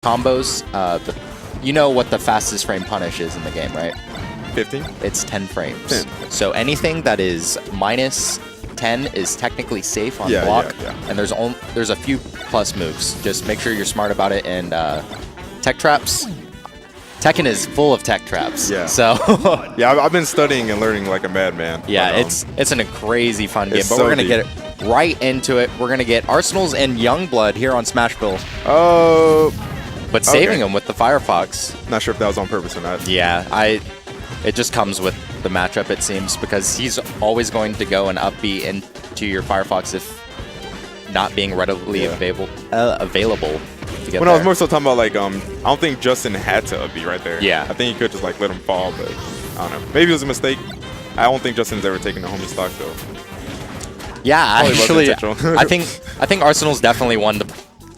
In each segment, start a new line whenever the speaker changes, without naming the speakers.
combos, you know what the fastest frame punish is in the game, right?
15?
It's 10 frames.
10.
So anything that is minus 10 is technically safe on block. And there's a few plus moves. Just make sure you're smart about it. And tech traps. Tekken is full of tech traps.
Yeah.
So
yeah, I've been studying and learning like a madman.
Yeah,
but,
it's a crazy fun game. But
so
we're gonna get right into it. We're gonna get Arsenals and Youngblood here on Smashville.
Oh.
But saving them with the Firefox.
Not sure if that was on purpose or not.
Yeah, it just comes with the matchup, it seems, because he's always going to go and up B into your Firefox if not being readily available to get
I was more so talking about, like, I don't think Justin had to up B right there.
Yeah.
I think he could just, like, let him fall, but I don't know. Maybe it was a mistake. I don't think Justin's ever taken a homie stock, though.
Yeah, actually, I think Arsenal's definitely one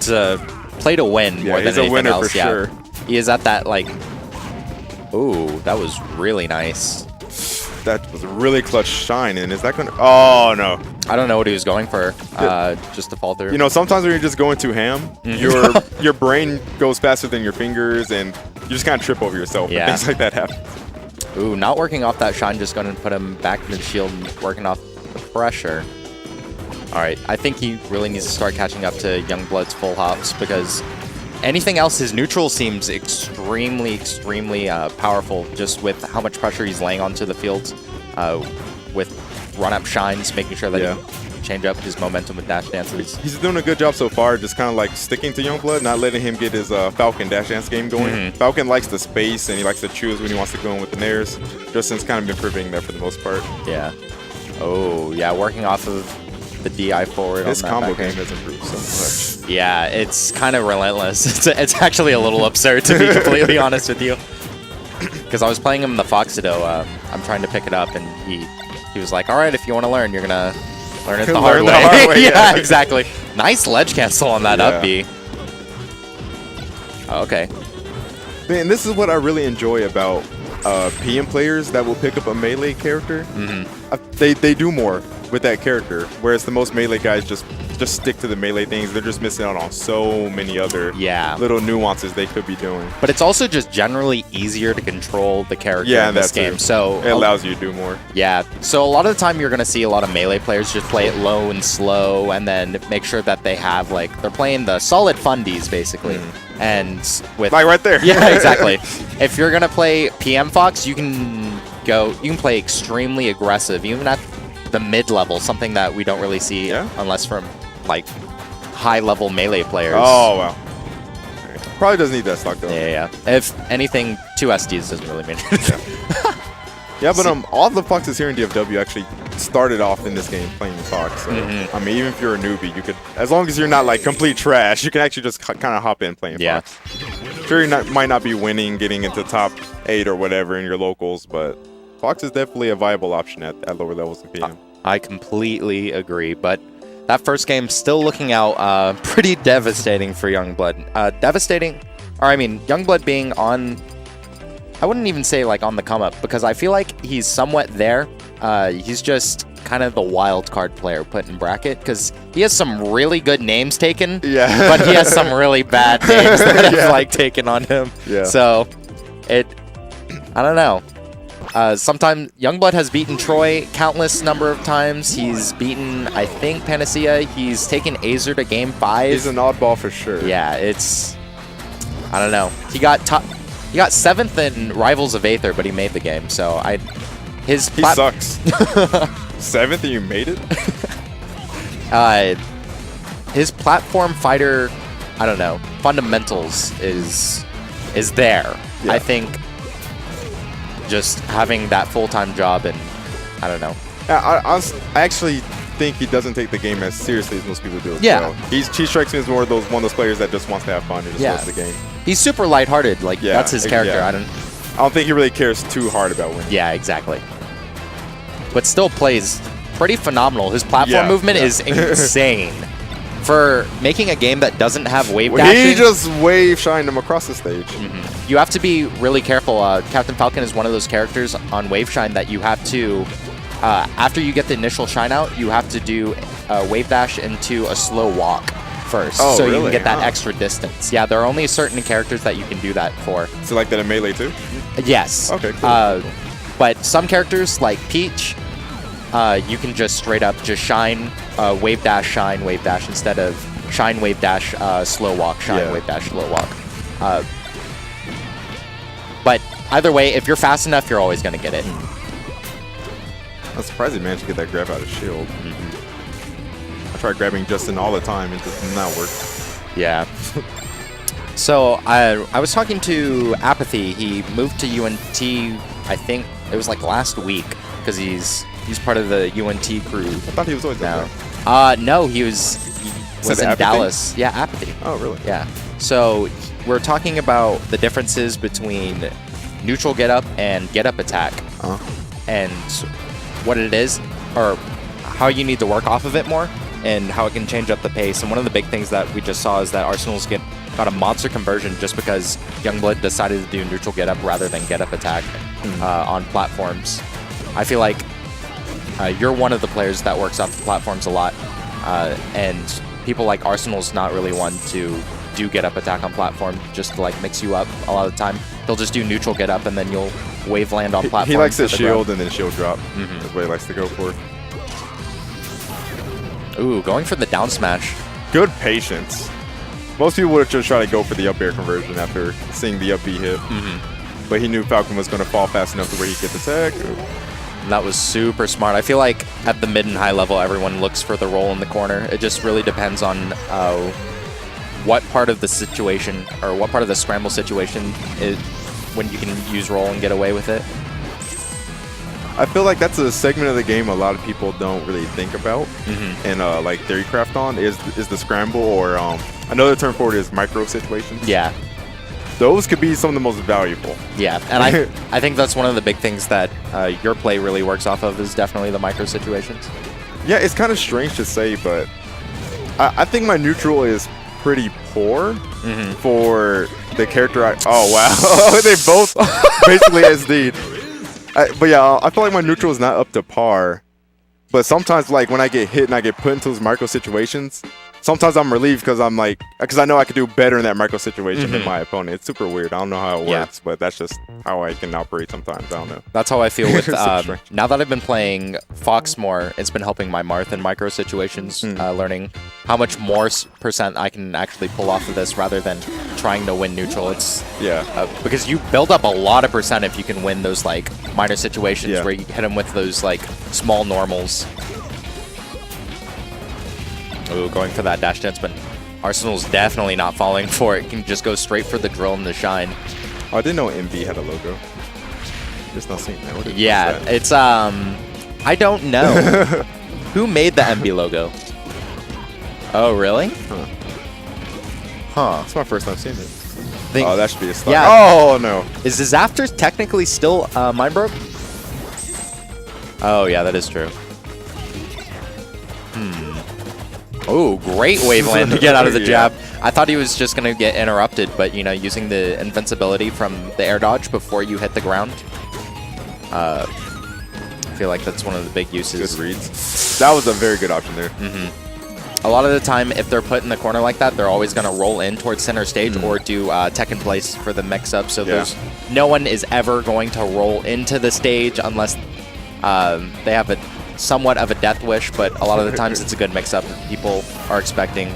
to play to win more than anything else.
He's a winner for sure.
He is at that, like... Ooh, that was really nice.
That was a really clutch shine, and is that going to... Oh, no.
I don't know what he was going for, just to fall through.
You know, sometimes when you're just going too ham, your brain goes faster than your fingers, and you just kind of trip over yourself.
Yeah.
And things like that happen.
Ooh, not working off that shine, just going to put him back into the shield and working off the pressure. All right, I think he really needs to start catching up to Youngblood's full hops, because anything else, his neutral seems extremely, extremely powerful, just with how much pressure he's laying onto the field with run-up shines, making sure that he change up his momentum with dash dances.
He's doing a good job so far, just kind of like sticking to Youngblood, not letting him get his Falcon dash dance game going. Falcon likes the space, and he likes to choose when he wants to go in with the nairs. Justin's kind of been preventing that for the most part.
Yeah. Oh, yeah, working off of the DI forward.
This combo game has improved so much.
Yeah, it's kind of relentless. It's actually a little absurd, to be completely honest with you. Because I was playing him in the Foxido. I'm trying to pick it up, and he was like, all right, if you want to learn, you're going to learn it the hard way. Yeah, exactly. Nice ledge cancel on that up B. Oh, okay.
Man, this is what I really enjoy about PM players that will pick up a melee character. They do more with that character, whereas the most melee guys just stick to the melee things. They're just missing out on so many other little nuances they could be doing.
But it's also just generally easier to control the character in this game. So
it allows you to do more.
Yeah. So a lot of the time you're going to see a lot of melee players just play it low and slow, and then make sure that they have, like, they're playing the solid fundies basically. And with
like right there.
Yeah, exactly. If you're going to play PM Fox, you can play extremely aggressive, even at the mid-level, something that we don't really see unless from, like, high-level melee players.
Oh, wow. Probably doesn't need that stock, though.
Yeah. If anything, 2 SDs doesn't really mean anything.
Yeah, but all the Foxes here in DFW actually started off in this game playing Fox. So, I mean, even if you're a newbie, you could, as long as you're not, like, complete trash, you can actually just kind of hop in playing Fox. Sure, you might not be winning, getting into top 8 or whatever in your locals, but Fox is definitely a viable option at lower levels of PM.
I completely agree, but that first game still looking out pretty devastating for Youngblood. Devastating, or I mean, Youngblood being on, I wouldn't even say like on the come up, because I feel like he's somewhat there. He's just kind of the wild card player put in bracket, because he has some really good names taken, but he has some really bad names that have like taken on him. So I don't know. Sometimes Youngblood has beaten Troy countless number of times. He's beaten, I think, Panacea. He's taken Azer to game 5.
He's an oddball for sure.
Yeah, it's, I don't know. He got 7th in Rivals of Aether, but he made the game. So he
sucks. 7th and you made it?
His platform fighter, I don't know, fundamentals is there. I think just having that full-time job, and I don't know.
I actually think he doesn't take the game as seriously as most people do. So he strikes me as more of one of those players that just wants to have fun and just loves the game.
He's super lighthearted. Like that's his character. I
don't think he really cares too hard about winning.
Yeah, exactly. But still plays pretty phenomenal. His platform movement is insane. For making a game that doesn't have wave dashing.
He just wave shined him across the stage.
You have to be really careful. Captain Falcon is one of those characters on wave shine that you have to, after you get the initial shine out, you have to do a wave dash into a slow walk first,
Oh,
so you
really?
can get that
Huh.
extra distance. Yeah, there are only certain characters that you can do that for.
So like that in Melee too?
Yes.
Okay, cool.
But some characters like Peach, you can just straight up just shine, wave dash, shine, wave dash instead of shine, wave dash, slow walk, shine, wave dash, slow walk. But either way, if you're fast enough, you're always going to get it.
I'm surprised he managed to get that grab out of shield. I tried grabbing Justin all the time, it does not work.
Yeah. So I was talking to Apathy. He moved to UNT, I think it was like last week, because he's part of the UNT crew.
I thought he was always
now.
there.
No, he was in
Apathy?
Dallas. Yeah, Apathy.
Oh, really?
Yeah. So we're talking about the differences between neutral get up and get up attack, and what it is, or how you need to work off of it more, and how it can change up the pace. And one of the big things that we just saw is that Arsenal's got a monster conversion just because Youngblood decided to do neutral get up rather than get up attack on platforms. I feel like you're one of the players that works off the platforms a lot, and people like Arsenal's not really one to do get up attack on platform, just to like mix you up a lot of the time. They'll just do neutral get up and then you'll wave land on platform.
He likes the shield and then shield drop. That's what he likes to go for.
Ooh, going for the down smash.
Good patience. Most people would just try to go for the up air conversion after seeing the up B hit. But he knew Falcon was going to fall fast enough to where he could get the tag.
That was super smart. I feel like at the mid and high level, everyone looks for the roll in the corner. It just really depends on what part of the situation, or what part of the scramble situation is when you can use roll and get away with it.
I feel like that's a segment of the game a lot of people don't really think about and like Theorycraft on is the scramble, or another term for it is micro situations.
Yeah.
Those could be some of the most valuable.
Yeah, and I think that's one of the big things that your play really works off of is definitely the micro situations.
Yeah, it's kind of strange to say, but I think my neutral is pretty poor for the character oh, wow. They both basically SD'd. But yeah, I feel like my neutral is not up to par. But sometimes, like, when I get hit and I get put into those micro situations, sometimes I'm relieved because I'm like, because I know I could do better in that micro situation than my opponent. It's super weird. I don't know how it works, but that's just how I can operate sometimes. I don't know.
That's how I feel with, now that I've been playing Fox more, it's been helping my Marth in micro situations, learning how much more percent I can actually pull off of this rather than trying to win neutral. It's because you build up a lot of percent if you can win those like minor situations where you hit them with those like small normals. Ooh, going for that dash dance, but Arsenal's definitely not falling for it. Can just go straight for the drill and the shine.
Oh, I didn't know MB had a logo. Just not seeing that.
Yeah, it's I don't know. Who made the MB logo? Oh, really? Huh.
That's my first time seeing it. Oh, that should be a slide.
Yeah.
Oh, no.
Is Disaster technically still Mind Broke? Oh, yeah, that is true. Oh, great waveland to get out of the jab. I thought he was just going to get interrupted, but, you know, using the invincibility from the air dodge before you hit the ground. I feel like that's one of the big uses.
Good reads. That was a very good option there.
A lot of the time, if they're put in the corner like that, they're always going to roll in towards center stage or do tech in place for the mix-up. So there's no one is ever going to roll into the stage unless they have a somewhat of a death wish, but a lot of the times it's a good mix-up. People are expecting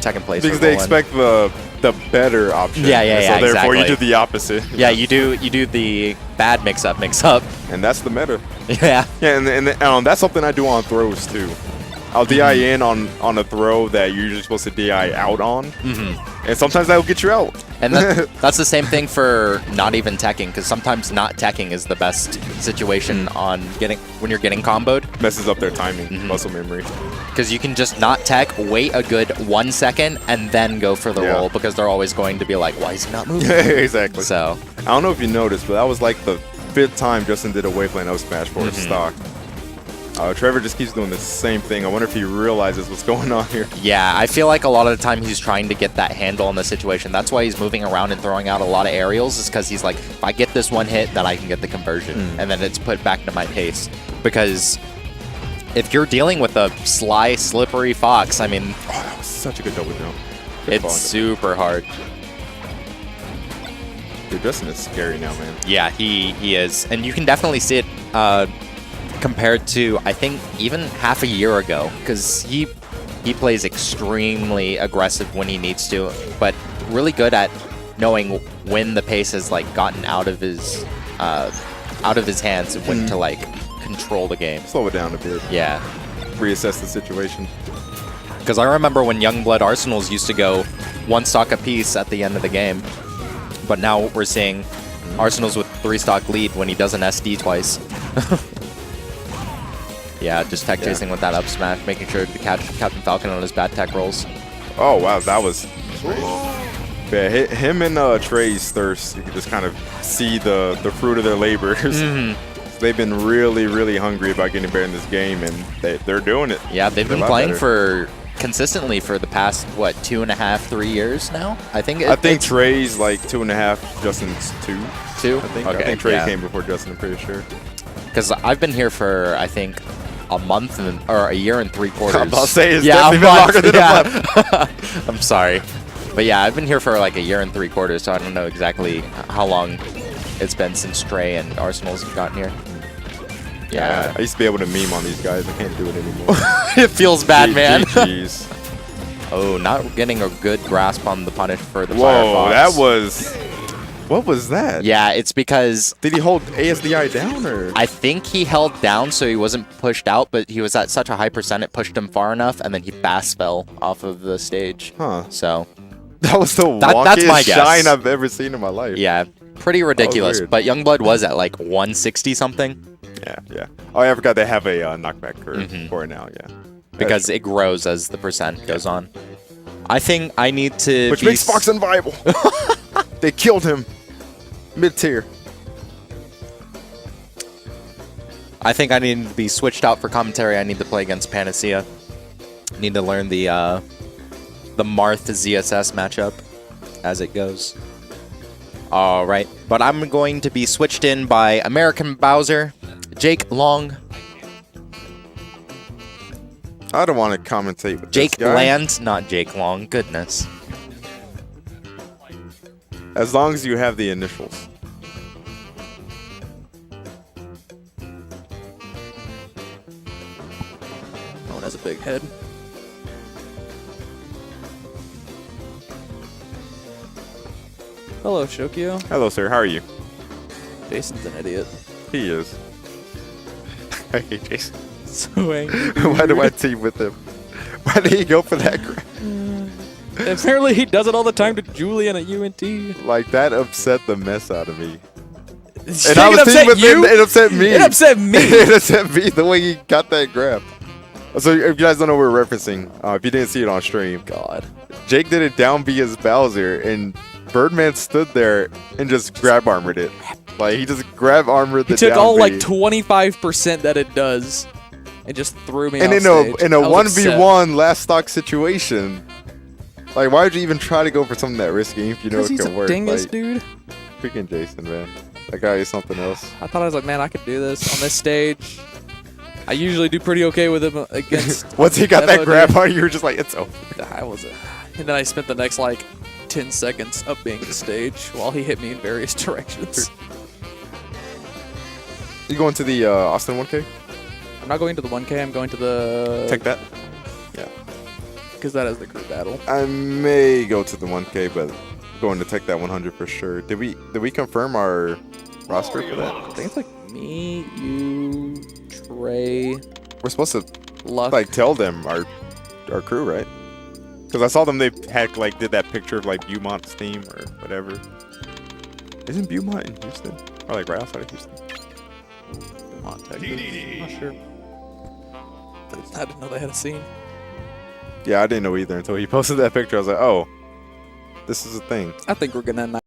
tech in place.
Because they expect the better option.
Yeah,
so therefore
exactly.
you do the opposite.
Yeah, you do the bad mix-up.
And that's the meta.
Yeah.
Yeah, and that's something I do on throws too. I'll DI in on a throw that you're usually supposed to DI out on. And sometimes that will get you out.
And that's the same thing for not even teching, because sometimes not teching is the best situation on when you're getting comboed.
Messes up their timing, muscle memory.
Because you can just not tech, wait a good 1 second, and then go for the roll, because they're always going to be like, why is he not moving?
Exactly.
So
I don't know if you noticed, but that was like the 5th time Justin did a waveland up smash for his stock. Trevor just keeps doing the same thing. I wonder if he realizes what's going on here.
Yeah, I feel like a lot of the time he's trying to get that handle on the situation. That's why he's moving around and throwing out a lot of aerials, is because he's like, if I get this one hit, then I can get the conversion. And then it's put back to my pace. Because if you're dealing with a sly, slippery Fox, I mean...
Oh, that was such a good double jump.
It's super hard.
Dude, Justin is scary now, man.
Yeah, he is. And you can definitely see it compared to, I think, even half a year ago. Because he plays extremely aggressive when he needs to. But really good at knowing when the pace has, like, gotten out of his hands and when to, like, control the game.
Slow it down a bit.
Yeah.
Reassess the situation.
Because I remember when Youngblood Arsenals used to go 1 stock apiece at the end of the game. But now we're seeing Arsenals with 3 stock lead when he does an SD twice. Yeah, just tech chasing with that up smash, making sure to catch Captain Falcon on his bad tech rolls.
Oh, wow, that was great. Yeah, him and Trey's Thirst, you can just kind of see the fruit of their labors. They've been really, really hungry about getting better in this game, and they're doing it.
Yeah, they've been playing for consistently for the past, what, 2.5, 3 years now? I think
Trey's like 2.5, Justin's 2.
2?
I think.
Okay,
I think Trey came before Justin, I'm pretty sure.
Because I've been here for, I think, a month or a year and 3/4.
I'm about to say it's
yeah,
definitely been longer than a month.
I'm sorry. But yeah, I've been here for like a year and 3/4, so I don't know exactly how long it's been since Trey and Arsenal's have gotten here. Yeah.
I used to be able to meme on these guys. I can't do it anymore.
It feels bad, man.
Jeez.
Oh, not getting a good grasp on the punish for the
Whoa,
Firefox.
that was... What was that?
Yeah, it's because...
Did he hold ASDI down, or...?
I think he held down so he wasn't pushed out, but he was at such a high percent it pushed him far enough, and then he fast fell off of the stage.
Huh.
So...
That was the
that's my
wonkiest
guess.
shine I've ever seen in my life.
Yeah, pretty ridiculous.
Weird.
But Youngblood was at like 160 something.
Yeah. Oh, I forgot they have a knockback curve for it now, yeah.
Because it grows as the percent goes on. I think I need to
Which makes Fox unviable. They killed him. Mid-tier.
I think I need to be switched out for commentary. I need to play against Panacea. Need to learn the Marth ZSS matchup as it goes. All right, but I'm going to be switched in by American Bowser, Jake Long.
I don't want to commentate with
Jake
this guy.
Land, not Jake Long. Goodness.
As long as you have the initials.
No one has a big head. Hello, Shokyo.
Hello, sir. How are you?
Jason's an idiot.
He is. I hate Jason.
So angry.
Why do I team with him? Why did he go for that grab?
Apparently he does it all the time to Julian at UNT.
Like, that upset the mess out of me.
And
I was teaming with him. It upset me.
It upset me.
It upset me the way he got that grab. So if you guys don't know what we're referencing, if you didn't see it on stream,
God.
Jake did it down B as Bowser, and Birdman stood there and just grab armored it. Like, he just grab armored the
He took
down
all
B.
like 25% that it does and just threw me
And
off stage.
in a
I was upset.
1v1 last stock situation, like, why would you even try to go for something that risky if you know it
He's
can
a
work?
dingus,
Like,
dude.
freaking Jason, man. That guy is something else.
I thought I was like, man, I could do this on this stage. I usually do pretty okay with him against.
Once he got that
FOD.
grab on, you were just like, it's over.
I was, and then I spent the next like 10 seconds up being the stage while he hit me in various directions.
You going to the Austin 1K?
I'm not going to the 1K. I'm going to the.
Take that. Yeah.
Because that is the crew battle.
I may go to the 1K, but going to take that 100 for sure. Did we confirm our roster for that?
I think it's like me, you, Trey,
We're supposed to
Luck.
like tell them our crew, right? Because I saw them. They had like did that picture of like Beaumont's team or whatever. Isn't Beaumont in Houston or like right outside of Houston?
Beaumont, Texas. I'm not sure. I didn't know they had a scene.
Yeah, I didn't know either until he posted that picture. I was like, oh, this is a thing.
I think we're gonna